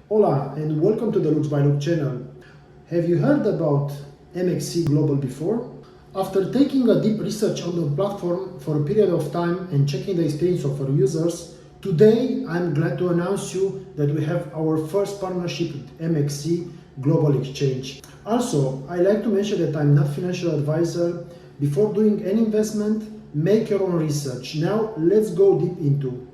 Hola and welcome to the Lux by Luke channel. Have you heard about MEXC Global before? After taking a deep research on the platform for a period of time and checking the experience of our users, today I'm glad to announce you that we have our first partnership with MEXC Global Exchange. Also, I like to mention that I'm not financial advisor. Before doing any investment, make your own research. Now let's go deep into.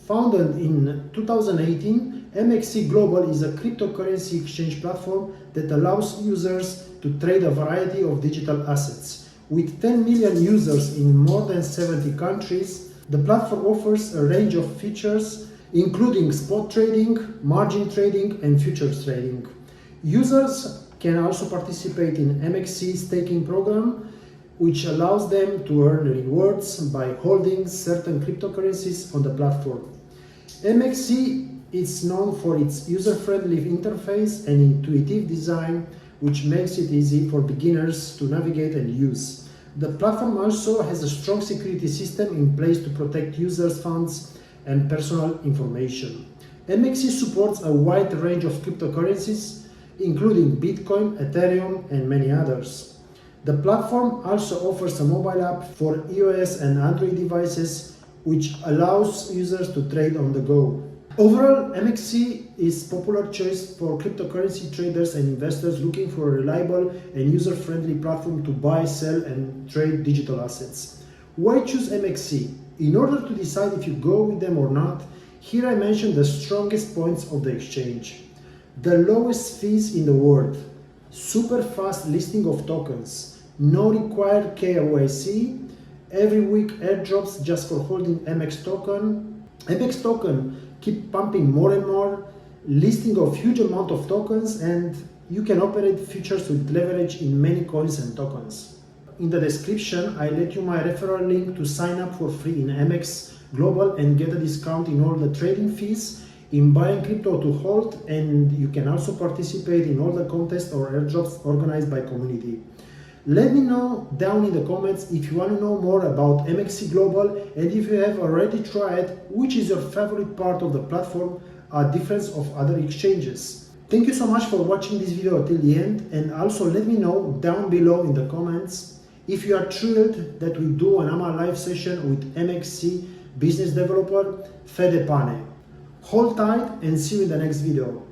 Founded in 2018, MEXC Global is a cryptocurrency exchange platform that allows users to trade a variety of digital assets. With 10 million users in more than 70 countries, the platform offers a range of features including spot trading, margin trading, and futures trading. Users can also participate in MEXC staking program, which allows them to earn rewards by holding certain cryptocurrencies on the platform. MEXC is known for its user-friendly interface and intuitive design, which makes it easy for beginners to navigate and use. The platform also has a strong security system in place to protect users' funds and personal information. MEXC supports a wide range of cryptocurrencies, including Bitcoin, Ethereum, and many others. The platform also offers a mobile app for iOS and Android devices, which allows users to trade on the go. Overall, MEXC is a popular choice for cryptocurrency traders and investors looking for a reliable and user-friendly platform to buy, sell, and trade digital assets. Why choose MEXC? In order to decide if you go with them or not, here I mention the strongest points of the exchange. The lowest fees in the world, super fast listing of tokens, no required KYC, every week airdrops just for holding MX token. MX token keep pumping more and more, listing of huge amount of tokens, and you can operate futures with leverage in many coins and tokens. In the description, I let you my referral link to sign up for free in MEXC Global and get a discount in all the trading fees in buying crypto to hold, and you can also participate in all the contests or airdrops organized by community. Let me know down in the comments if you want to know more about MEXC Global and if you have already tried, which is your favorite part of the platform, a difference of other exchanges. Thank you so much for watching this video till the end, and also let me know down below in the comments if you are thrilled that we do an AMA live session with MEXC business developer Fede Pane. Hold tight and see you in the next video.